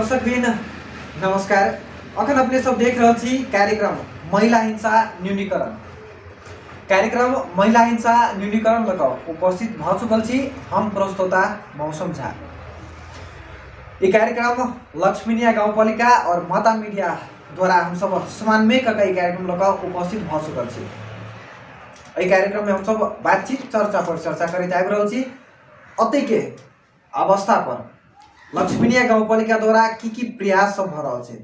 दर्शकबिन नमस्कार। अखन अपने सब देख रहे छी कार्यक्रम महिला हिंसा न्यूनीकरण। कार्यक्रम महिला हिंसा न्यूनीकरण लग उपस्थित भ चुकल छी हम प्रस्तोता मौसम झा। ये कार्यक्रम लक्ष्मीनिया गाउँपालिका और माता मीडिया द्वारा हम सब समन्वय करके कार्यक्रम लग उपस्थित भ चुकल छी। ये कार्यक्रम में हम सब बातचीत चर्चा पर चर्चा करते आबि रहल छी। अतै के अवस्था पर लक्ष्मीनिया गाउँपालिका द्वारा की प्रयास सब भ रहल छै।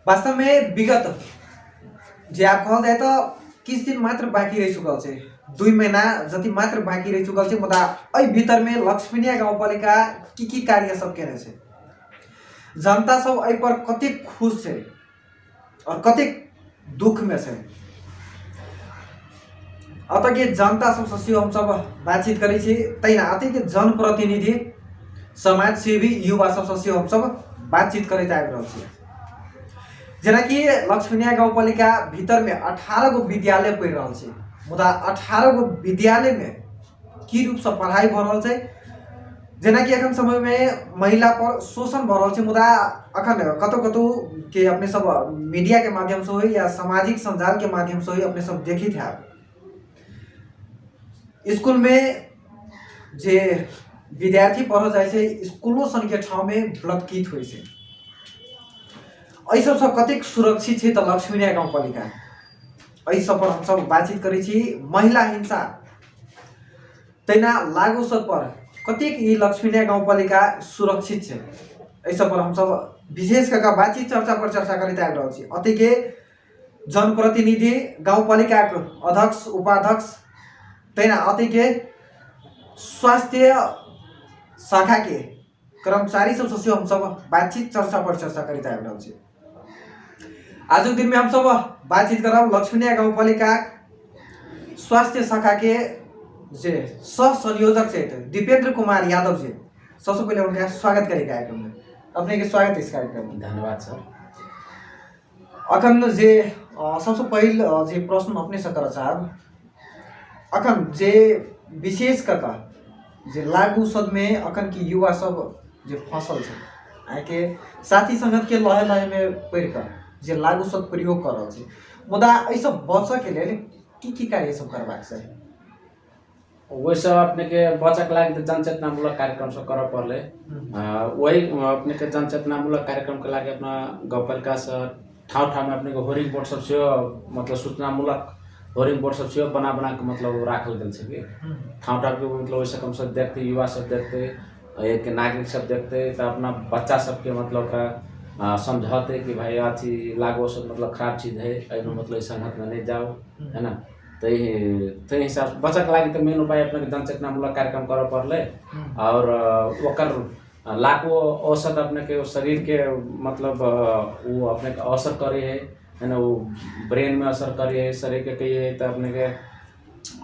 वास्तव में विगत जे आप कहल जाए तो किछ दिन मात्र बाँकी रह चुकल छै, 2 महीना जति मात्र बाँकी रह चुकल छै। मुदा एहि भीतर में लक्ष्मीनिया गाउँपालिका की कार्य सब केने छै, जनता सब एहि पर कतेक खुश छै और कतेक दुख में छै। अतः के जनता सब हम सब बातचीत करै छी। तैना अतै के जनप्रतिनिधि समाज सेवी युवा सब हम सब बातचीत करते आबि रहल छी। जेना कि लक्ष्मीनिया गाउँपालिका भीतर में 18 गो विद्यालय पढ़ रहल छै। मुदा 18 गो विद्यालय में की रूप से पढ़ाई भ रहल छै। जेना कि अखन समय में महिला पर शोषण भ रहल छै। मुदा अखन कतौ के अपने सब मीडिया के माध्यम से हो या सामाजिक संजाल के माध्यम से हो अपने सब देखित है। स्कूल में जे विद्यार्थी पढ़ जाए छै, स्कूलों सन के ठाउँ में ब्लडकिट होइ छै। एहि सब कतेक सुरक्षित है तो लक्ष्मीनिया गाउँपालिका, एहि सब पर हम सब बातचीत करै छी। महिला हिंसा तैना लागू सब पर कतेक ई लक्ष्मीनिया गाउँपालिका सुरक्षित है, एहि सब पर हम सब विशेष करके बातचीत चर्चा पर चर्चा करते आबि रहल छी। अतै के जनप्रतिनिधि गाउँपालिका के अध्यक्ष उपाध्यक्ष तैना अतै के स्वास्थ्य शाखा के कर्मचारी सब हम सब बातचीत चर्चा पर चर्चा करते आबि रहल छी। आज दिन में हम सब बातचीत करब लक्ष्मीनिया गाउँपालिका स्वास्थ्य शाखा के जे सह संयोजक छै दीपेंद्र कुमार यादव जी। सबसे पहले उनका स्वागत करें कार्यक्रम में। अपने के स्वागत इस कार्यक्रम में। धन्यवाद सर। अखन जे सबसे पहले जे प्रश्न अपने से कर चाहब, अखन जे विशेष करके जे लागू सद में अखन की युवा सब जे फसल छै, आइ के साथी संगत के लहे लहे में पढ़ कर जे लागू सद प्रयोग कर रहल छै। मुदा एहि सब बचय के लेल की कार्य सब करबाक चाही। वही सब अपने के बचक लाग जनचेतनामूलक कार्यक्रम सब कर पड़ले। वही अपने के जनचेतनामूलक कार्यक्रम के लागे अपना गाउँपालिका से ठाउँ में अपने को होर्डिंग बोर्ड सब से मतलब सूचनामूलक होर्डिंग बोर्ड सब से बना के मतलब राखल गेल छै कि ठाउँ के मतलब वैसे कम से देखते युवा सब देखते एक नागरिक सब देखते तो अपना बच्चा सबके मतलब का समझाते कि भाई अथी लागू सब मतलब खराब चीज है, मतलब इस संगत में नहीं जाओ, है ना। तो हिसाब बचक लागी तो मेन उपाय अपने जनचेतनामूलक कार्यक्रम कर पड़ले। और ओकर लागू औसत अपने के शरीर के मतलब वो अपने के असर करे है ना, वो ब्रेन में असर करे है, शरीर के कहिए तो अपने के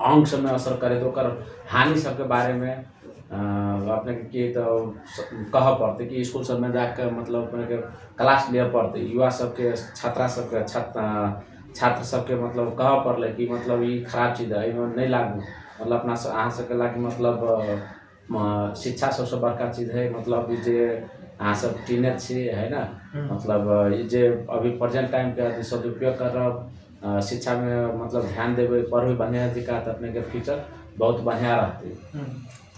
अंग सब में असर करे तो ओकर हानि सबके बारे में अपने के तो कह पड़ते कि स्कूल सब में जाकर मतलब अपने के क्लास लिया पड़ते। युवा सबके छात्रा सबके छात्र सबके मतलब कह पड़ले कि मतलब ये खराब चीज है, नहीं लागू मतलब अपना अहाँ सबके लागी मतलब शिक्षा सबसे बड़का चीज है। मतलब जे अहाँ सब टीनेज छी, है ना, मतलब जे अभी प्रेजेंट टाइम के सदुपयोग कर शिक्षा में मतलब ध्यान देवे पढ़े बढ़िया दिखा तो अपने के फ्यूचर बहुत बढ़िया रहते।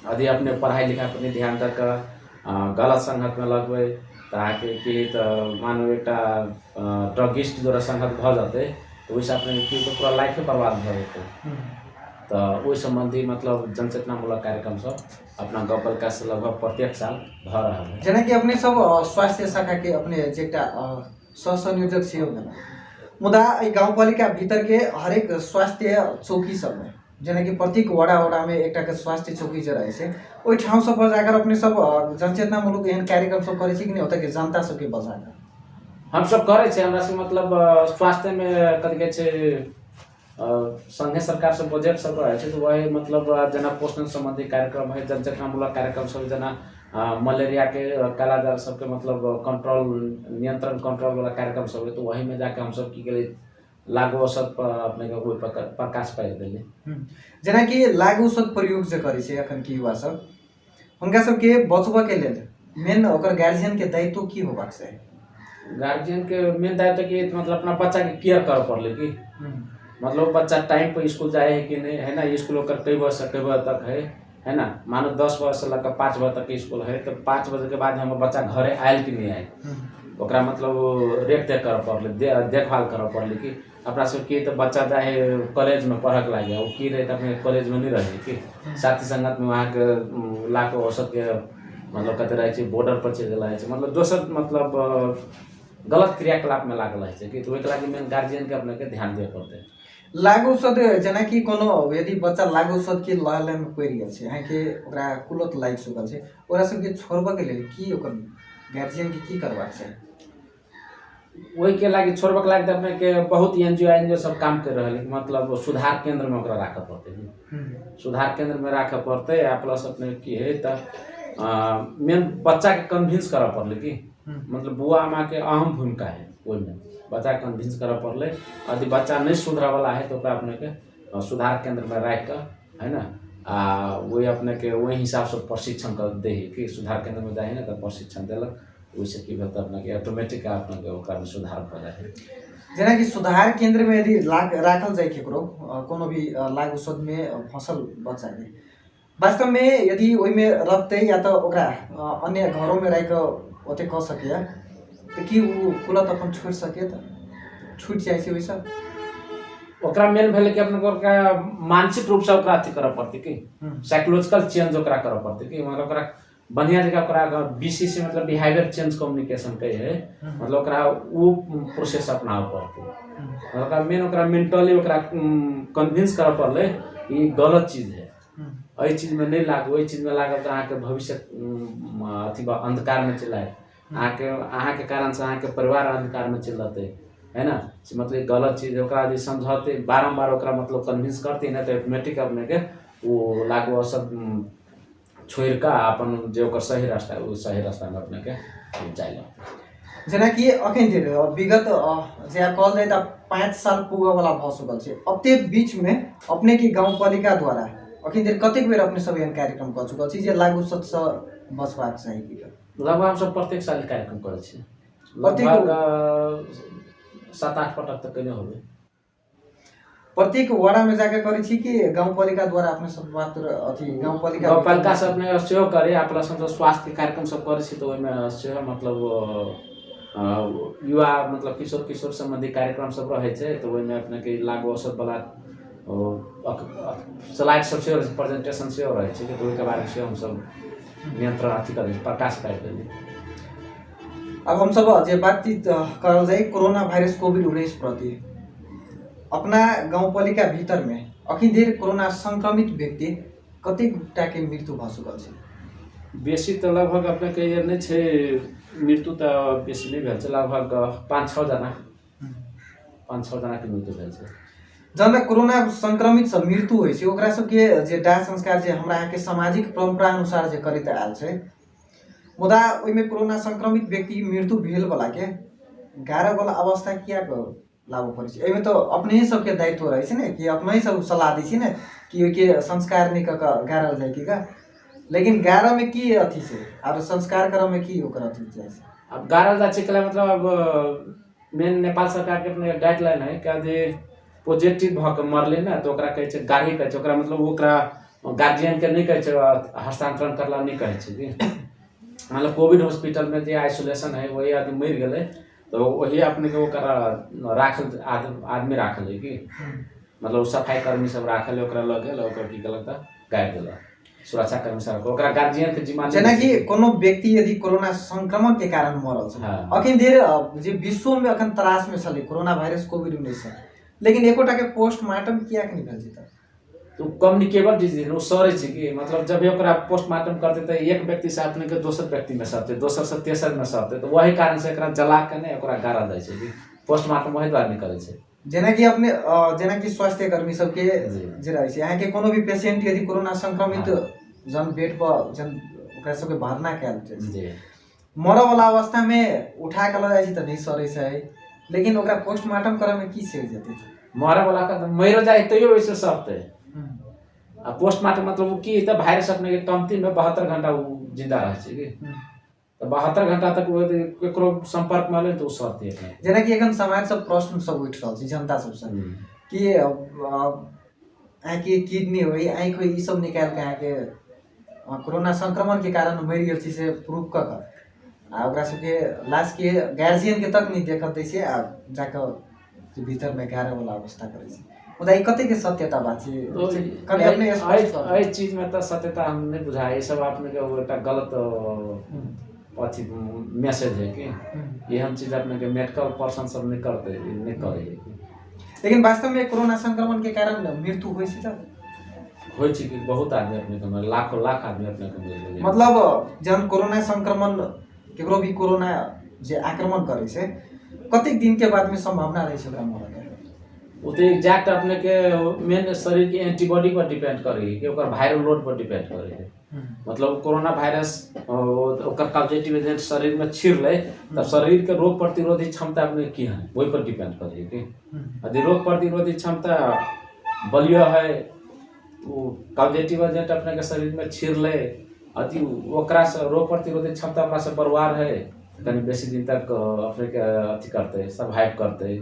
यदि अपने पढ़ाई लिखाई पर नहीं ध्यान देकर गलत संगत में लगबे ताकि कि तो मानो एक ड्रगिस्ट द्वारा संगत भ जाते तो वैसे अपने तो पूरा लाइफ बर्बाद भ जाते। तो वही संबंधी मतलब जनचेतनामूलक कार्यक्रम सब अपना गाउँपालिका से लगभग प्रत्येक साल भ रहा है। जेना कि अपने सब स्वास्थ्य शाखा के अपने जेटा सह संयोजक छी हो, मुदा गाउँपालिका भीतर के हरेक स्वास्थ्य चौकी सब में जेना कि प्रत्येक वड़ा में एक के स्वास्थ्य चौकी जो रहे छै, ओहि ठाउँ सब पर जाकर अपने सब जनचेतनामूलक एहन कार्यक्रम सब करे छी कि नहीं होता कि जनता सबके बजाकर हम सब करे छे। हमरा से मतलब स्वास्थ्य में कथी कहै छै संघीय सरकार से बजट सब रहे छै तो वही मतलब जना पोषण संबंधी कार्यक्रम है, जनचेतनामूलक कार्यक्रम सब जना मलेरिया के कालाजार सबके मतलब कंट्रोल नियंत्रण कंट्रोल वाला कार्यक्रम सब है। तो वही में जाके हम सब की करे लागू औषध पर अपने के प्रकाश पाइल देले। जेना कि लागू औषध प्रयोग जे करे छै अखन की युवा सब, हुनका सबके बचबा के लेल मेन ओकर गार्जियन के दायित्व की होबाक चाही? गार्जियन के मेन दायित्व कि मतलब अपना बच्चा के केयर कर पड़ले कि मतलब बच्चा टाइम पर स्कूल जाए है कि नहीं, है ना। स्कूल ओकर कई बजे से कई बजे तक है ना। मानो 10 बजे से लेकर 5 बजे तक के स्कूल है, तो 5 बजे के बाद हमर बच्चा घरे आयल कि नहीं आयल, ओकरा मतलब रेख देख कर पड़ले, देखभाल कर पड़ले कि अपना सब की तो बच्चा जाए कॉलेज में पढ़क लागे, वो की रहे अपने कॉलेज में नहीं रहे कि साथी संगत में वहाँ के लाख औसत के मतलब कहते रहे बॉर्डर पर चल रहे मतलब दोसर मतलब गलत क्रियाकलाप में लागल है कि तो लागि मेन गार्जियन के अपने के ध्यान दिए पड़ते। लागू औषध जेना कि कोनो यदि बच्चा लागू औषध के लहले में पड़ि गेल छै, अहाँ के ओकरा कुलत लागि चुकल छै, ओकरा सबके छोड़बा के लेल की ओकर गार्जियन के की करबाक छै? वही के लागि छोड़बा के लागि त अपने के बहुत एनजीओ सब काम कर रहल है, मतलब सुधार केंद्र में ओकरा राखे पड़ते। सुधार केंद्र में राखे पड़ते आ प्लस अपने की है त मेन बच्चा के कन्विंस करा पड़ले कि मतलब बुआ माँ के अहम भूमिका है ओहिमे, बच्चा के कन्विंस करा पड़ले। यदि बच्चा नहीं सुधरा वाला है तो ओकरा अपने के सुधार केंद्र में राख कर है ना वही अपने के वही हिसाब से प्रशिक्षण कर दे कि सुधार केंद्र में जाए ना तो प्रशिक्षण दिलक, ओहिसे की भेल अपने के ऑटोमेटिक अपने के ओकरा में सुधार भ जाए। जेना कि सुधार केंद्र में यदि राखल जाए केकरो कोनो भी लागू औषध में फसल बच्चा के, वास्तव में यदि ओहि में रखते या तो ओकरा अन्य घरों में रख ओते कह सके तो कि वो कुलत अपन छोड़ सके तो छूट जाए से वैसा ओकरा मेन भेल कि अपने ओकरा मानसिक रूप से ओकरा अथी करे पड़ते कि साइकोलॉजिकल चेंज ओकरा करे पड़ते कि मतलब ओकरा बढ़िया जगह ओकरा बीसीसी मतलब बिहेवियर चेंज कम्युनिकेशन कहे है, मतलब ओकरा वो प्रोसेस अपनावे पड़ते। ओकरा मेन ओकरा मेंटली ओकरा कन्विंस करे पड़ले कि गलत चीज है, एहि चीज में नहीं लागू, एहि चीज में लागल तो अहाँके भविष्य अथी अंधकार में चलाए, अहाँ के कारण से अहाँ के परिवार अंधकार में चलते है ना। मतलब गलत चीज ओकरा यदि समझौते बारम्बार ओकरा मतलब कन्विंस करते ना तो ऑटोमेटिक अपने के वो लागू औषध छोड़ का अपन जो ओकर सही रास्ता है वो सही रास्ता में अपने के जाएगा। जेना कि अखन धरि विगत जे कहल जाए त 5 साल पुगे वाला भ चुकल छै, अते बीच में अपने के गाउँपालिका द्वारा अखन धरि कतेक बेर अपने सब एहन कार्यक्रम कर चुकल छी जे लागू औषध से बचबाक चाही कि? लगभग हम सब प्रत्येक साल कार्यक्रम करे छी, लगभग 7-8 पटक तक केने होबे। प्रत्येक वार्ड में जाके करे छी कि गाउँपालिका द्वारा अपने सब मात्र अथी गाउँपालिका सब ने सेहो करे आ प्लस हम स्वास्थ्य कार्यक्रम सब करे छी तो ओइ में सेहो मतलब युवा मतलब किशोर संबंधी कार्यक्रम सब रहे छै तो ओइ में अपने के लागू औषध वाला स्लाइड सब से प्रेजेंटेशन से रहे छै तो ओइ के बारे में हम सब नियंत्रण अथी करे प्रकाश पाइ देली। अब हम सब जे बातचीत करल जाए कोरोना वायरस कोविड-19 प्रति अपना गाउँपालिका भीतर में अखन धरि कोरोना संक्रमित व्यक्ति कतेकटा के मृत्यु भ चुकल छै? बेसी तो लगभग अपने के ये नहीं छै, मृत्यु तो बेसी नहीं भेल छै, लगभग 5-6 जना के मृत्यु भेल छै। जब कोरोना संक्रमित से मृत्यु होइ छै ओकरा सबके जे दाह संस्कार जे हमरा यहाँ के सामाजिक परंपरा अनुसार जे करैत आयल छै, मुदा ओहि में कोरोना संक्रमित व्यक्ति मृत्यु भेल वाला के गारह वाला अवस्था किया लाबो पड़े छै? एहिमे तो अपने ही सबके दायित्व रहे छै ने कि अपने ही सब सलाह दै छै ने कि ओहि के संस्कार नहीं क गारल जाए कि का, लेकिन गारह में की अथी छै और संस्कार करम में की ओकर अथी छै? अब गारल जाए छै कला मतलब अब मेन नेपाल सरकार के अपने गाइडलाइन है कि जे पॉजिटिव भ के मरले ना तो ओकरा कहै छै गाड़ी कहै छै, ओकरा मतलब ओकरा गार्जियन के नहीं कहै छै हस्तांतरण करला नहीं कहै छै कि मतलब कोविड हॉस्पिटल में जे आइसोलेशन है वही आदमी मर गए तो वही अपने के ओकरा राखल आदमी राखल है कि मतलब सफाई कर्मी सब राखल है, ओकरा लग गेल ओकर की गलत गाड़ि देलक सुरक्षा कर्मी सब ओकरा गार्जियन के जिम्मा जेना कि कोनो व्यक्ति यदि कोरोना संक्रमण के कारण मरल छै अखन धरि जे विश्व में अखन त्रास में छलै कोरोना वायरस कोविड-19 लेकिन एकोटा के पोस्टमार्टम किया के नहीं भेल छै? तो कम्युनिकेबल डिजीज वो सरे छै कि मतलब जब ओकरा पोस्टमार्टम करते तो एक व्यक्ति से अपने के दोसर व्यक्ति में सरते, दोसर से तेसर में सरते, तो वही कारण से एकरा जला के ने ओकरा गाड़ा जाय छै कि पोस्टमार्टम वही द्वारा करे छै। जेना कि अपने जेना कि स्वास्थ्य कर्मी सबके जे रहै छै अहाँ के कोनो भी पेशेंट यदि कोरोना संक्रमित जन बेड पर जन ओकरा सबके भर्ना कैल छै मरऽ वाला अवस्था में उठा के ल जाय छै त नहीं सरै छै, लेकिन ओकरा पोस्टमार्टम करे में की सेर जेतै? मरऽ वाला का मर जाए तैयो वैसे सरते आ पोस्टमार्टम मतलब की त वायरस अपने के कमती में 72 घंटा वो जिंदा रहे छै कि तो 72 घंटा तक वो केकरो संपर्क में आले तो सत्य है। जेना कि एखन समाज सब प्रश्न सब उठि रहल छै जनता सबसँ कि आँखि किडनी होइ आँखि ई सब निकाल के अहाँके कोरोना संक्रमण के कारण मरि गेल छै से प्रूफ कऽ कऽ आ ओकरा सबके लाश के गार्जियन के तक नहीं देखत दै छै आ जाके भीतर में गाड़े वाला अवस्था करे छै। मुदा ई कते के सत्यता बात छै कने अपने स्पष्ट कर एहि चीज में तो सत्यता हम नहीं बुझा। ये सब आपने के वो एक गलत अथी मैसेज है कि एहन चीज अपने के मेडिकल पर्सन सब नहीं करते नहीं करे। लेकिन वास्तव में कोरोना संक्रमण के कारण मृत्यु होइ छै त होइ छै कि बहुत आदमी अपने के लाखों लाख आदमी अपने के मतलब जन कोरोना संक्रमण केकरो भी कोरोना जे आक्रमण करे छै कतेक दिन के बाद में संभावना रहे छै ओकरा मरे के। वो तो एग्जैक्ट अपने के मेन शरीर के एंटीबॉडी पर डिपेंड करे कि ओकर वायरल लोड पर डिपेंड करे। मतलब कोरोना वायरस ओकर पॉजिटिव एजेंट शरीर में छिर ले तब शरीर के रोग प्रतिरोधी क्षमता अपने की है वही पर डिपेंड करे कि यदि रोग प्रतिरोधी क्षमता बलिया है वो पॉजिटिव एजेंट अपने के शरीर में छिर ले अति ओकरा से रोग प्रतिरोधी क्षमता अपना से बरवार है कहीं बेसी दिन तक अपने के अथी करते सर्वाइव करते।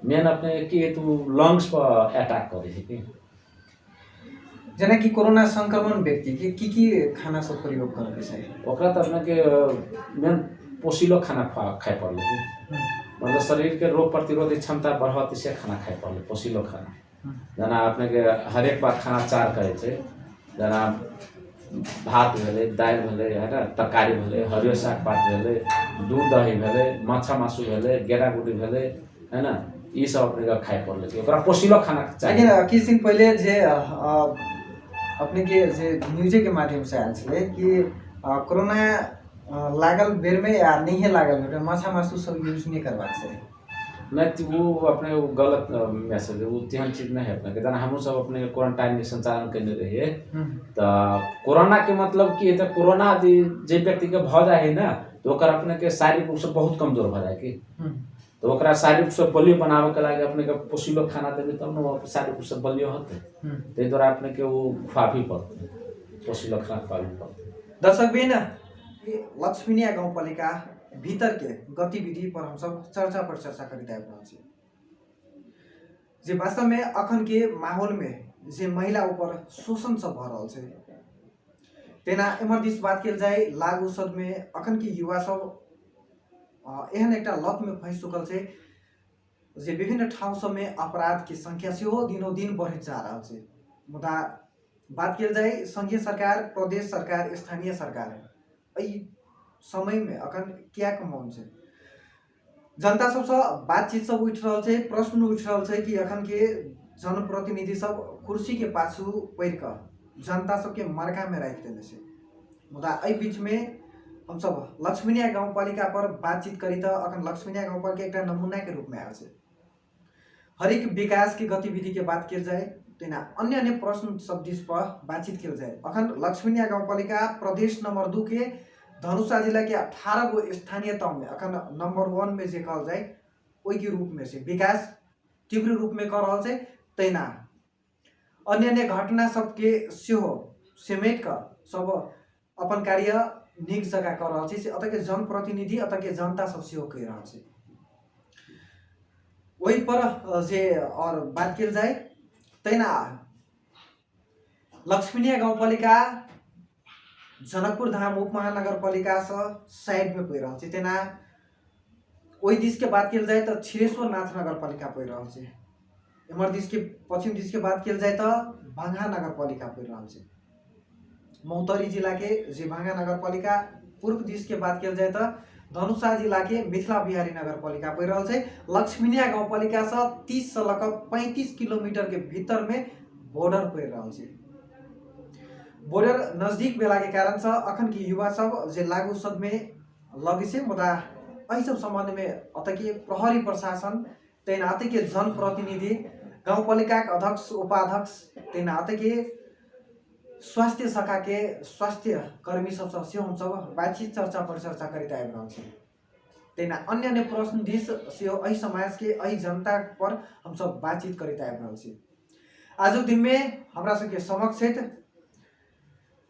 मेन अपने की तू लंग्स पर अटैक करे है कि जेना कि कोरोना संक्रमण व्यक्ति के की खाना सब प्रयोग करे छै ओकरा त अपने के मेन पोषिलो खाना खाए पड़ले मतलब शरीर के रोग प्रतिरोधी क्षमता बढ़ाते से खाना खाए पड़ले पोषिलो खाना। जना अपने के हर एक बार खाना चार करे छै जना भात भेले दाल भेले है ना तरकारी भेले हरियो साग पात भेले दूध दही भेले माछा मासु भेले गेड़ा गुडी भेले है ना ई सब अपने के खाए पड़ले ओकरा पोषिलो खाना चाहिए। लेकिन किछ दिन पहले जे अपने के जे न्यूज़ के माध्यम से आयल छले कि कोरोना लागल बेर में या नहीं लागल बेर में माछा मासु सब यूज नहीं करबाक चाही। नहीं वो अपने वो गलत मैसेज है वो तेहन चीज नहीं है अपने के जना हम सब अपने क्वारंटाइन में संचालन करने रहिए तो कोरोना के मतलब की है तो कोरोना जे व्यक्ति के भ जाए है ना तो ओकर अपने के शारीरिक रूप से बहुत कमजोर भ जाए कि तो ओकरा शारीरिक रूप से बलियो बनावे के लागे अपने के पोषिलो खाना देबे तब न शारीरिक रूप से बलियो होते ते द्वारा अपने के वो खुआबी पड़ते पोषिलो खाना खुआबी पड़ते। दर्शकबिन लक्ष्मीनिया गाउँपालिका भीतर के गतिविधि पर हम सब चर्चा पर चर्चा करते आबि रहल छी जे वास्तव में अखन के माहौल में जे महिला ऊपर शोषण सब भ रहल छै तेना एमहर दिस बात कल जाए लागू औषध में अखन के युवा सब एहन एकटा लत में फंसि चुकल छै जे विभिन्न ठाउँ सब में अपराध के संख्या सेहो दिनोदिन बढ़ैत जा रहल छै। मुदा बात कल जाए संघीय सरकार प्रदेश सरकार स्थानीय सरकार एहि समय में अखन क्या कमाउन छै जनता सबसे बातचीत सब उठ रहल छै प्रश्न उठ रहल छै कि अखन के जनप्रतिनिधि सब कुर्सी के पाछू पड़ि क जनता सबके मरका में राखि देने छै। मुदा एहि बीच में हम सब लक्ष्मीनिया गाउँपालिका पर बातचीत करी त अखन लक्ष्मीनिया गाउँपालिका एक नमूना के रूप में आयल छै। हरेक विकास की गतिविधि के बात कल जाए तेना अन्य अन्य प्रश्न सब दिस पर बातचीत कल जाए अखन लक्ष्मीनिया गाउँपालिका प्रदेश नंबर 2 के धनुषा जिला के 18 गो स्थानीय तौर में अखन नंबर 1 में जे कहल जाए ओई के रूप में से विकास तीव्र रूप में कर रहल छै। तेना अन्य अन्य घटना सबके सेहो समेट कर सब अपन कार्य नीक जगह कर रहल छै से अतः के जनप्रतिनिधि अतः के जनता सब सेहो कह रहल छै। वही पर जे और बात कल जाए तेना लक्ष्मीनिया गाउँपालिका जनकपुर धाम उप महानगरपालिका से साइड में पड़ रहा है तेना वही दिश के बात कल जाए तो छिरेश्वर नाथ नगरपालिका पड़ रहा है एमहर दिश के पश्चिम दिश के बात कल जाए तो भांगा नगरपालिका पड़ रहा है मौतरी जिला के जे भांगा नगरपालिका पूर्व दिश के बात कल जाए तो धनुषा जिला के मिथिला बिहारी नगरपालिका पड़ रहा है। लक्ष्मीनिया गाउँपालिका से 30 से लग 35 किलोमीटर के भीतर में बॉर्डर पड़ रहा है। बॉर्डर नजदीक बेला के कारण से अखन के युवा सब जे लागू औषध में लगे से मुदा एहि सब संबंध में अतः के प्रहरी प्रशासन तैनाती के जनप्रतिनिधि गाउँपालिका के अध्यक्ष उपाध्यक्ष तैनाती के स्वास्थ्य शाखा के स्वास्थ्य कर्मी सब हम सब बातचीत चर्चा पर चर्चा करते आबि रहल छी तेना अन्य अन्य प्रश्न दिस से एहि समाज के एहि जनता पर हम सब बातचीत करते आबि रहल छी। आज दिन में हमरा सबके समक्ष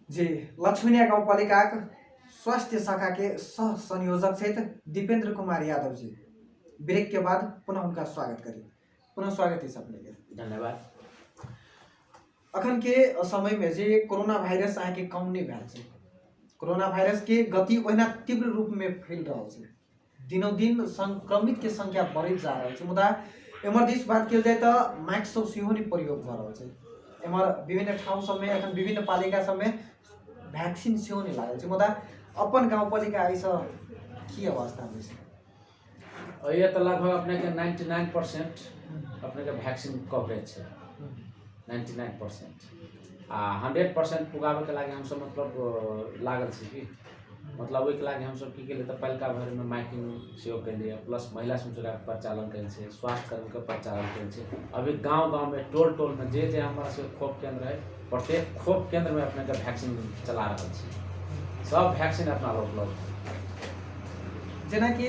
जे लक्ष्मीनिया गाउँपालिका स्वास्थ्य शाखा के सह संयोजक सहित दीपेंद्र कुमार यादव जी। ब्रेक के बाद पुनः उनका स्वागत करें। पुनः स्वागत है सबके। धन्यवाद। अखन के समय में जे कोरोना वायरस आए के कम नहीं भेल छै। कोरोना वायरस के गति ओहिना तीव्र रूप में फैल रहा है। दिनों दिन संक्रमित के संख्या बढ़ जा रहा है। मुदा एमर दिस बात कल जाए तो मास्क सब सेहो नहीं प्रयोग भ रहा है। एमर विभिन्न ठाउँ सब में अखन विभिन्न पालिका सब में वैक्सीन सेहो नहीं लागल छै। मुदा अपन गाउँपालिका आइसँ की अवस्था में छै? ये तो लगभग अपने के 99% अपने के वैक्सीन कवरेज है। 99% आ 100% पुगाबे के लागे हम सब मतलब लागल छी कि मतलब ओहि के लागे हम सब की केलिए तो पहलका भर में माइकिंग सेहो केलिए, प्लस महिला संसुरा के प्रचालन करें छै, स्वास्थ्य कर्मी के प्रचालन करें छै। अभी गांव-गांव में टोल में जे हमारा से खोप केंद्र है, प्रत्येक खोप केंद्र में अपने के वैक्सीन चला रहा छी। सब वैक्सीन अपना उपलब्ध है। जेना कि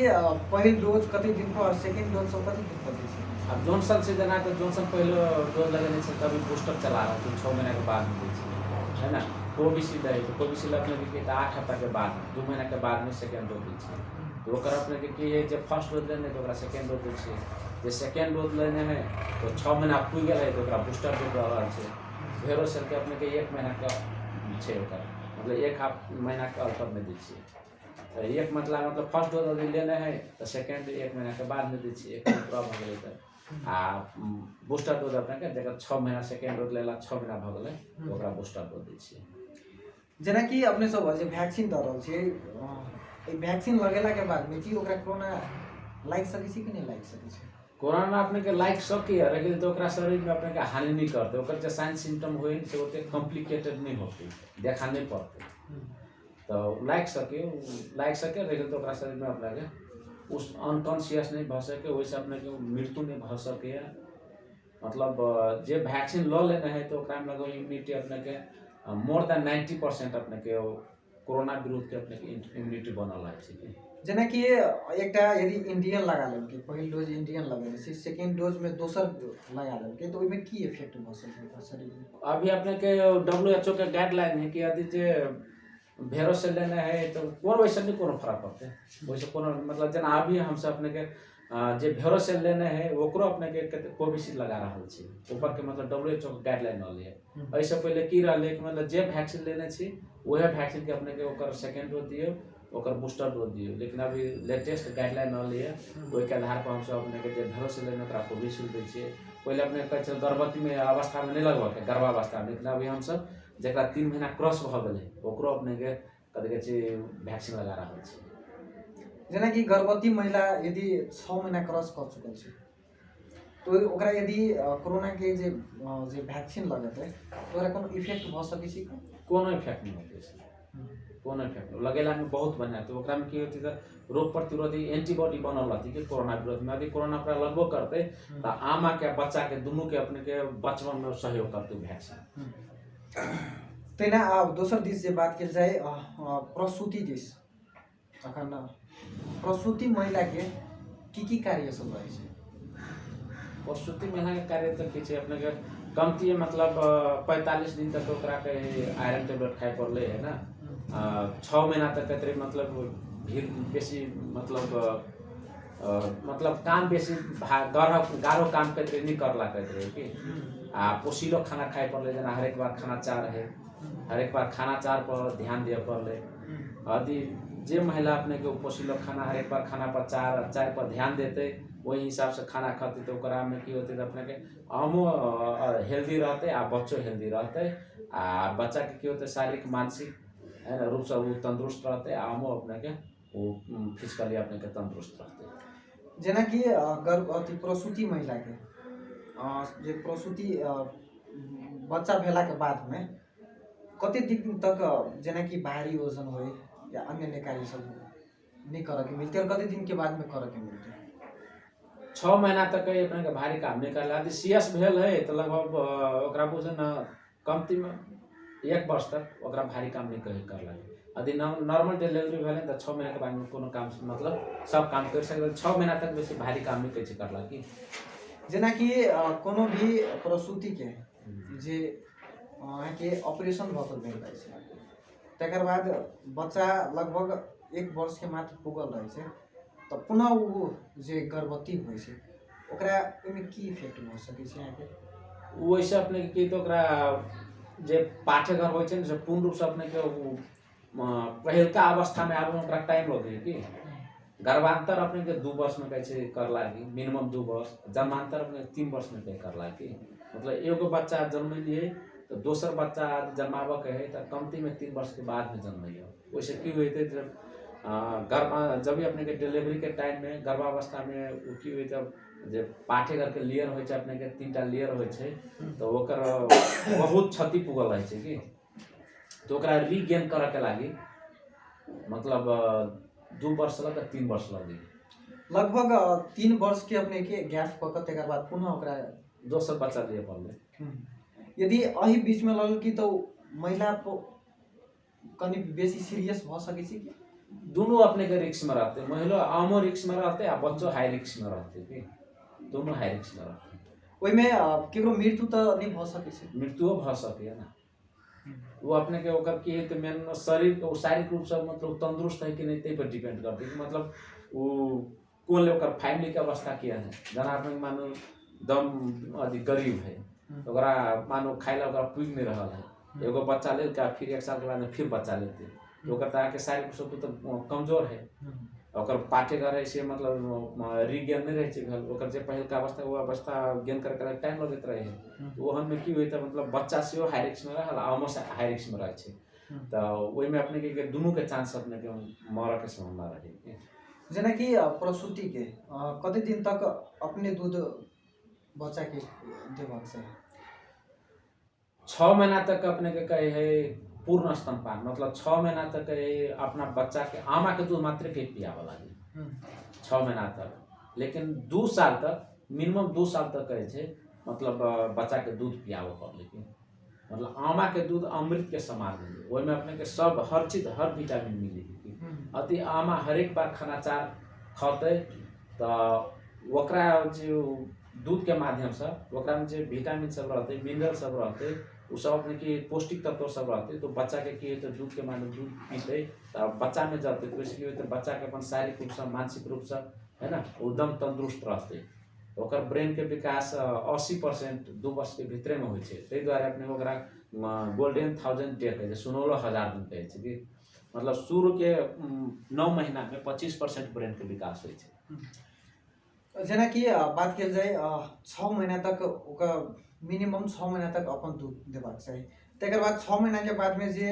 पहिल डोज कते दिन पर, सेकेंड डोज सब कते दिन पर दै छै? अब जॉनसन से जना तो जॉनसन पहले डोज लगने से तभी बूस्टर चला रहा है 6 महीना के बाद में है ना। कोविशील्ड है तो कोविशील्ड अपने के 8 हफ्ता के बाद 2 महीना के बाद में सेकेंड डोज दी है। तो ओकर अपने के की है जब फर्स्ट डोज लेने तो सेकेंड डोज दी है। जे सेकेंड डोज लेने हैं तो 6 महीना पूरी गए है तो बूस्टर डोज दे रहा है। भेरो सेल के अपने के 1 महीना का छे ओकर मतलब 1 महीना के अंतर में दी है। तो एक मतलब फर्स्ट डोज यदि लेने हैं तो सेकेंड 1 महीना के बाद में दी है। एक प्रॉब्लम हो गई तो आ बूस्टर डोज अपने के जगह 6 महीना सेकेंड डोज लेला 6 महीना भ गेलै तो ओकरा बूस्टर डोज दै छियै। जेना कि अपने सब जे वैक्सीन दऽ रहल छियै, ई वैक्सीन लगेला के बाद में कि ओकरा कोरोना लाग सकै छै कि नहीं लाग सकै छै? कोरोना अपने के लाग सकैए लेकिन तो ओकरा शरीर में अपने के हानि नहीं करते। ओकर जे साइन सिम्टम होई से ओते कॉम्प्लिकेटेड नहीं होते, देखा नहीं पड़ते। तो लाग सके लेकिन तो ओकरा शरीर में अपने के उस अनकॉन्शियस नहीं भ सके, वैसे अपने के मृत्यु नहीं भ सके। मतलब जे वैक्सीन ल लेने हैं तो ओकरा में लगभग इम्यूनिटी अपने के मोर देन 90% अपने के कोरोना विरुद्ध के अपने के इम्यूनिटी बनल है। जेना कि एकटा यदि इंडियन लगा लेलकै, पहिल डोज इंडियन लगेने छै, सेकेंड डोज में दोसर लगा लेलकै तो ओइमे की इफेक्ट भ सकै शरीर में? अभी अपने के WHO के गाइडलाइन है कि यदि जे भेरो से लेने हैं तो कोनो वैसे नहीं कोनो फर्क पड़ते वैसे कोनो मतलब जना अभी हमसे अपने के जे भेरो से लेने हैं ओकरो अपने के कोविशील्ड लगा रहा छी ऊपर के मतलब WHO के गाइडलाइन न लिए। ऐसे पहले की रहले कि मतलब जे वैक्सीन लेने छी वह वैक्सीन के अपने के ओकर सेकेंड डोज दियो ओकर बूस्टर डोज दियो। लेकिन अभी लेटेस्ट गाइडलाइन न लिए ओहि के आधार पर हम सब अपने के जे भेरो से लेने ओकरा कोविशील्ड दै छियै। पहले अपने कहै छै गर्भवती में अवस्था में नहीं लगबा के गर्भावस्था में, लेकिन अभी हम सब जरा 3 महीना क्रॉस भ गेलै ओकरो अपने के कथि कहै छै वैक्सीन लगा रहल छी। जेना कि गर्भवती महिला यदि 6 महीना क्रॉस कर चुकल छै तो ओकरा यदि कोरोना के जे वैक्सीन लगतै तो ओकरा कोनो इफेक्ट भ सकै छै? कोनो इफेक्ट नहीं होते छै, कोनो इफेक्ट लगेला में बहुत बढ़िया। तो ओकरा में की होती है रोग प्रतिरोधी एंटीबॉडी बनल रहती है कोरोना विरोध में। यदि कोरोना ओकरा लगबो करते तो आमा के बच्चा के दोनों के अपने के बचपन में सहयोग करते वैक्सीन। तेना अब दोसर दिस जे बात कल जाए प्रसूति दिस, अखन प्रसूति महिला के की कार्य सब रहे छै? प्रसूति महिला के कार्य तो की छै अपने के कमती मतलब 45 दिन तक ओकरा के आयरन टेबलेट खाए पड़ले है ना। 6 महीना तक कतरे मतलब भीड़ बेसी मतलब काम बेसी गाढ़ो काम कतरे नहीं करला कतरे कि पोषिलो खाना खाए पड़ले। जना हर एक बार खाना चाह रहे हर एक बार खाना चार पर ध्यान दिए पड़ले। यदि जे महिला अपने के पोषिलो खाना हर एक बार खाना पर चार पर ध्यान देते वही हिसाब से खाना खाते तो ओकरा में की होते अपने के हमो हेल्दी रहते आ बच्चों हेल्दी रहते आ बच्चा के की होते शारीरिक मानसिक है ना रूप से वो तंदुरुस्त रहते आ हमो अपने के वो फिजिकली अपने के तंदुरुस्त रहते। जेना कि गर्भवती प्रसूति महिला के जे प्रसूति बच्चा भेला के बाद में कते दिन तक जेना कि भारी वजन हो या अन्य कार्य सब नहीं करे के मिलते और कते दिन के बाद में करे के मिलते? 6 महीना तक अपने के भारी काम नहीं करला। यदि सीएस भेल है तो लगभग ओकरा बुझे न कमती में 1 वर्ष तक ओकरा भारी काम नहीं करला। यदि नॉर्मल डिलीवरी भेल तो 6 महीना के बाद में कोनो काम मतलब सब काम कर सकते। 6 महीना तक बेसी भारी काम नहीं कैसे करला कि जेना कि कोनो भी प्रसूति के जे के ऑपरेशन भऽ भेल छै तकर बाद बच्चा लगभग 1 वर्ष के मात्र पुगल रहे छै तो पुनः वो जे गर्भवती होइ छै ओकरा एहिमे की इफेक्ट भऽ सकै छै अहाँके? वैसे अपने के की तो ओकरा जे पाठ्यघर होइ छै ने से पूर्ण रूप से अपने के पहिलका अवस्था में आबे में ओकरा टाइम लगे कि गर्भांतर अपने के 2 वर्ष में कैसे कर लागी, मिनिमम 2 वर्ष। जन्मांतर अपने 3 वर्ष में कहीं कर लागी। मतलब एगो बच्चा जन्म लिए तो दोसर बच्चा जन्माबे के है तो कमती में 3 वर्ष के बाद में जन्मिए। वैसे की हुई थे जब जब भी अपने के डिलीवरी के टाइम में गर्भावस्था में वो की हुई जब जब पाठ्यघर के लेयर हो अपने के 3टा लेयर हो तो ओकर बहुत क्षति पुगल रहे छै कि तो ओकरा रीगेन करे के लागी मतलब 2 वर्ष लग 3 वर्ष लगी। लगभग 3 वर्ष के अपने के गैप कऽ के तकर बाद पुनः ओकरा दोसर बच्चा लिए पड़ले। यदि एही बीच में लल की तो महिला कनी बेसी सीरियस भऽ सकै छै कि? दोनों अपने के रिक्स में रहते, महिला आमो रिक्स में रहते आ बच्चों हाई रिक्स में रहते कि दोनों हाई रिक्स में रहते। ओहिमे केकरो मृत्यु तो नहीं भऽ सकै छै? मृत्युओ भ सके ना। वो अपने के ओकर की है तो मेन शरीर के शारीरिक रूप से मतलब तंदुरुस्त है कि नहीं ते पर डिपेंड करते कि मतलब वो कोन ओकर फैमिली के अवस्था क्या है। जना अपने मानो दम अधिक गरीब है तो ओकरा मानो खाइला ओकरा पुग नहीं रहा है, एगो बच्चा ले का फिर 1 साल के बाद में फिर बच्चा लेते तो ओकर तरह के शारीरिक रूप से तो कमजोर है। ओकर पाठ्यघर है से मतलब रीगेन नहीं रहे छै ओकर जे पहिलका अवस्था वो अवस्था गेन करे टाइम लगत रहे है। तो ओहन में की होई त मतलब बच्चा से हाई रिस्क में रहल ऑलमोस्ट हाई रिस्क में रहे छै तो ओइ में अपने के दुनू के चांस अपने के मरे के संभावना रहे। जेना कि प्रसूति के कते दिन तक अपने दूध बच्चा के देबाक चाही? 6 महीना तक अपने के कहे है पूर्ण स्तनपान मतलब 6 महीना तक अपना बच्चा के आमा के दूध मात्र के पियावे लागी 6 महीना तक। लेकिन 2 साल तक मिनिमम 2 साल तक कहे छै मतलब बच्चा के दूध पियावे पड़े। लेकिन मतलब आमा के दूध अमृत के समान मिले, ओहि में अपने के सब हर चीज हर विटामिन मिले। अति आमा हर एक बार खानाचार खते तो ओकरा जो दूध के माध्यम से ओकरा में जो विटामिन सब रहते मिनरल सब रहते उ सब अपने के पौष्टिक तत्व सब रहते तो बच्चा के की तो दूध के माध्यम दूध पीते तो बच्चा में जाते तो वैसे की बच्चा के अपन शारीरिक रूप से मानसिक रूप से है ना एकदम तंदुरुस्त रहते। ओकर ब्रेन के विकास 80% 2 वर्ष के भीतर में होय छै। तै द्वारा अपने ओकरा गोल्डन 1000 डे कहे छै 16,000 दिन कहे छै कि मतलब शुरू के 9 महीना में 25% ब्रेन के विकास होय छै। जेना कि बात कल जाए 6 महीना तक ओकर मिनिमम 6 महीना तक अपन दूध देबाक चाही। तकर बाद 6 महीना के बाद में जे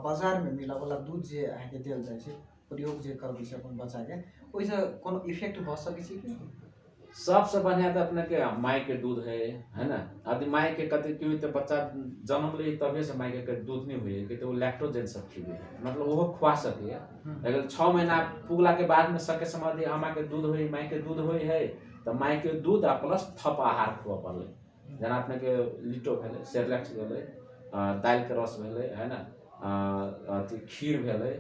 बाजार में मिला वाला दूध जे अहाँके देल जाइ छै प्रयोग जे करबै छै अपन बच्चा के ओइसे कोनो इफेक्ट भऽ सकै छै कि? सबसे बढ़िया तो अपने के माई के दूध है ना। यदि माई के कते की हुई तो बच्चा जन्म ले तबे से माई के दूध नहीं हुई कि तो लैक्टोजेन सब खिले मतलब वो खुआ सके। अगर 6 महीना पुगला के बाद में सके समाधि आमा के दूध हुई माई के दूध हुई है तो माई के दूध आ प्लस थप आहार खुआ पड़े जना अपने के लिटो भेले सेरेलैक्स भेले दाल के रस भेले है ना अथी खीर भेले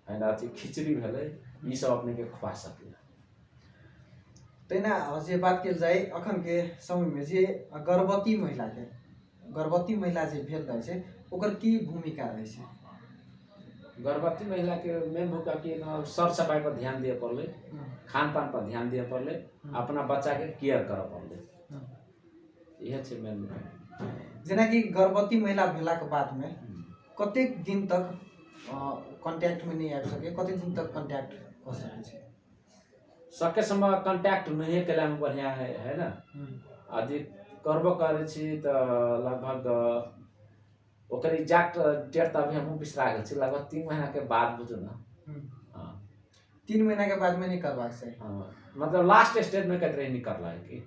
है ना अथी खिचड़ी भेले ई सब अपने के खुआ सके। तैना जे बात कल जाए अखन के समय में जे गर्भवती महिला जे भेल रहे छै ओकर की भूमिका रहे छै? गर्भवती महिला के मेन भूमिका की सर सफाई पर ध्यान दिए पड़े, खान पान पर ध्यान दिए पड़े, अपना बच्चा के केयर करे पड़े, यह छै मेन। जेना कि गर्भवती महिला भेला के बाद में कतेक दिन तक कांटेक्ट में नहीं आबि सके, कतेक दिन तक कांटेक्ट कर सके छै? सके समय कांटेक्ट नहीं केला में बढ़िया है ना। यदि करबो करे छी तो लगभग ओकर एग्जैक्ट डेट अभी हम बिसरा गेल छी लगभग 3 महीना के बाद बुझो ना। हां 3 महीना के बाद में नहीं करबाक चाही। हां मतलब लास्ट स्टेज में कतरे नहीं करला है कि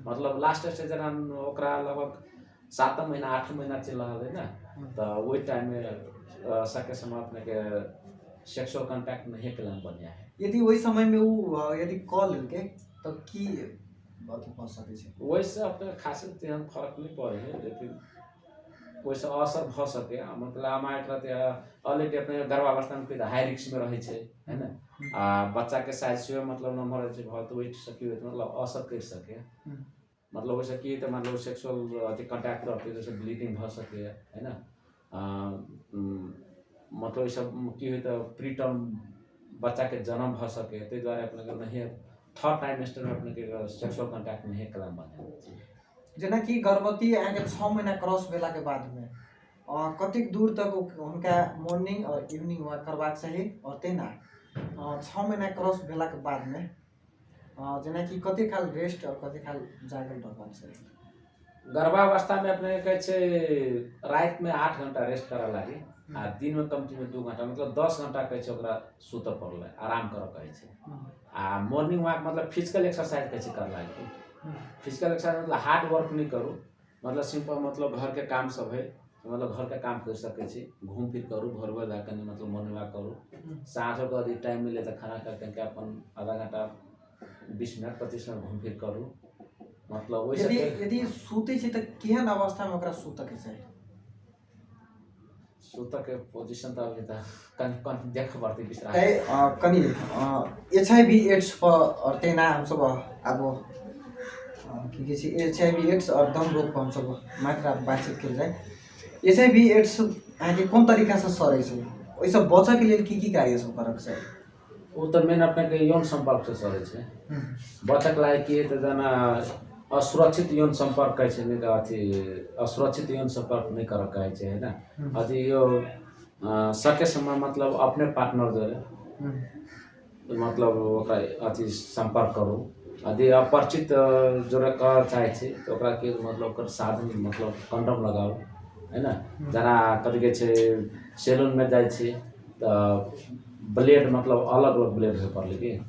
मतलब लास्ट स्टेज जना ओकरा लगभग 7 महीना 8 महीना चल रहा है ना तो वही टाइम में सके समय अपने के सेक्सुअल कांटेक्ट नहीं केला में बढ़िया है। यदि वही समय में वो यदि कॉल लेके तो की अथी पहुंच सके छै? वैसे अपने खास तेहन फर्क नहीं पड़े है लेकिन वैसे असर भ सके मतलब आमा एकरा ऑलरेडी अपने गर्भावस्था में हाई रिस्क में रहे छै है ना आ बच्चा के साइज से मतलब नंबर छै बहुत वेट सकी मतलब असर कर सके मतलब वैसे की तो मान लो सेक्सुअल अथी कांटेक्ट करते जैसे ब्लीडिंग भ सके है ना मतलब ई सब की होइ त प्री टर्म बच्चा के जन्म भ सके ताहि दुआरे अपने के नहीं थर्ड ट्राइमेस्टर में अपने के सेक्सुअल कांटेक्ट नहीं कदम बने। जेना कि गर्भवती अहाँके 6 महीना क्रॉस भेला के बाद में कतेक दूर तक उनका मॉर्निंग और इवनिंग वॉक करबाक चाही और तेना 6 महीना क्रॉस भेला के बाद में जेना कि कते काल रेस्ट और कते काल जागल रहबाक चाही। गर्भावस्था में अपने कहे छे रात में 8 घंटा रेस्ट करा लागी आ दिन में कम में 2 घंटा मतलब 10 घंटा कहे छे ओकरा सुत पड़ले आराम कर कहे छे। आ मॉर्निंग वॉक मतलब फिजिकल एक्सरसाइज कहे छे कर लागी। फिजिकल एक्सरसाइज मतलब हार्ड वर्क नहीं करू, मतलब सिंपल मतलब घर के काम सब है, मतलब घर के काम कर सके छी, घूम फिर करू, भोर भोर जाकर मतलब मॉर्निंग वॉक करू। साँझों को यदि टाइम मिले तो खाना खा के अपन आधा घंटा 20 मिनट 25 मिनट घूम फिर करू। मतलब वैसे यदि सुते छै त केहन अवस्था में ओकरा सुत के चाही? सुत के पोजीशन त अभी त कन देख पड़ती बिसरा कनी HIV एड्स पर और तेना हम सब अब की कहे छै HIV एड्स और दम रोग पर हम सब मात्रा बातचीत कर जाए। HIV एड्स अहाँके कोन तरीका से सरै छै, ओइ सब बचै के लेल की कार्य सब करक चाही? वो तो मेन अपने के यौन संपर्क से सरे छे। बचक लायक की तो जना असुरक्षित यौन संपर्क कहे छे, नहीं अथी असुरक्षित यौन संपर्क नहीं कर कहे छे है ना। अथी यो सके समय मतलब अपने पार्टनर जो मतलब ओकरा अथी संपर्क करू। यदि अपरिचित जोड़े कर चाहे छे तो ओकरा के मतलब ओकर साधन मतलब कंडोम लगाओ है ना। जना कथी के छे सैलून में जाए छे तो ब्लेड मतलब अलग अलग ब्लेड हो पड़े की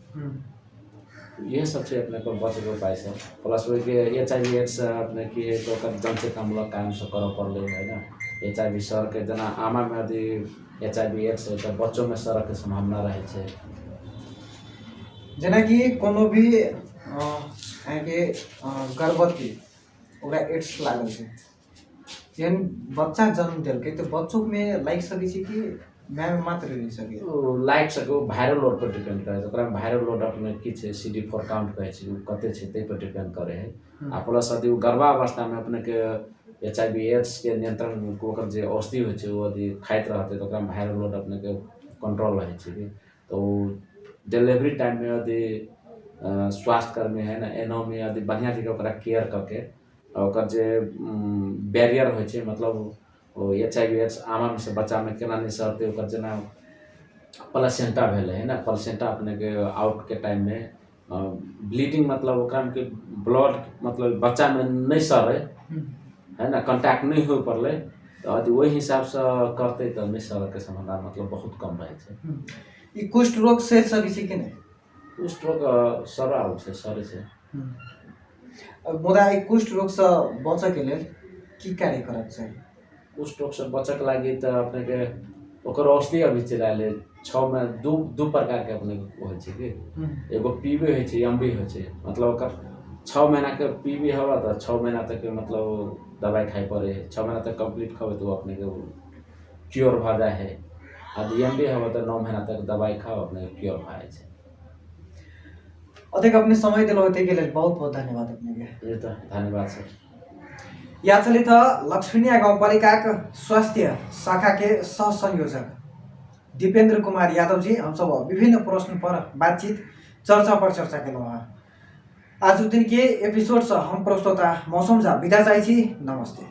ये सब से अपने को बचे के उपाय सब प्लस वो के HIV एड्स अपने की तो कर जनचेतनामूलक काम से कर पड़ले है ना। HIV सर के जना आमा में यदि HIV एड्स है तो बच्चों में सर के संभावना रहे छे। जेना कि कोनो भी अहाँके गर्भवती ओकरा एड्स लागल छै, जेहन बच्चा जन्म देलकै तो बच्चों में लाग सकै छै कि माय में मात्र रह सके? लाइक सको वायरल लोड पर डिपेंड करे, ओकरा में वायरल लोड अपने की छे CD4 काउंट कहे छे कते छे ते पर डिपेंड करे है। आ प्लस यदि गर्भावस्था में अपने के HIV एड्स के नियंत्रण ओकर जे औषधि होय छे वो यदि खाइत रहते तो ओकरा में वायरल लोड अपने के कंट्रोल रहे छे। तो डिलीवरी टाइम में यदि स्वास्थ्य कर्मी है ना एनो में यदि बढ़िया जगह ओकरा केयर करके ओकर जे बैरियर होय छे मतलब वो HIV एड्स आमा में से बच्चा में केना नहीं सरते ओकर जना प्लेसेंटा भेले है ना। प्लेसेंटा अपने के आउट के टाइम में ब्लीडिंग मतलब ओकरा में के ब्लड मतलब बच्चा में नहीं सरे है ना, कांटेक्ट नहीं हो पड़ले तो यदि वही हिसाब से करते तो नहीं सर के संभावना मतलब बहुत कम रहे छे। ई कुष्ठ रोग से सकै छै कि नहीं? कुष्ठ रोग सर आउ छे सरे छे। मुदा ई कुष्ठ रोग से बचे के लेल की कार्य करक चाही? कुष्ठ रोग से बचक लागी तो अपने के ओकर औषधि अभी चला ले 6 में दू प्रकार के अपने होय छे कि एगो पीबी होय छे एमबी होय छे। मतलब ओकर 6 महीना के पीबी हवा तो 6 महीना तक मतलब दवाई खाई पड़े, 6 महीना तक कंप्लीट खाओ तो अपने के क्योर भ जाए है। यदि एमबी हवा तो 9 महीना तक दवाई खाओ अपने क्योर भ जाए छे। अधिक अपने समय दिलो ते के लेल बहुत बहुत धन्यवाद अपने के। ये तो धन्यवाद सर। या चले था लक्ष्मीनिया गाउँपालिका स्वास्थ्य शाखा के सह संयोजक दीपेंद्र कुमार यादव जी हम सब विभिन्न प्रश्न पर बातचीत चर्चा पर चर्चा केलहुँ। आज दिन के एपिसोड से हम प्रस्तोता मौसम झा विदा चाहै छी। नमस्ते।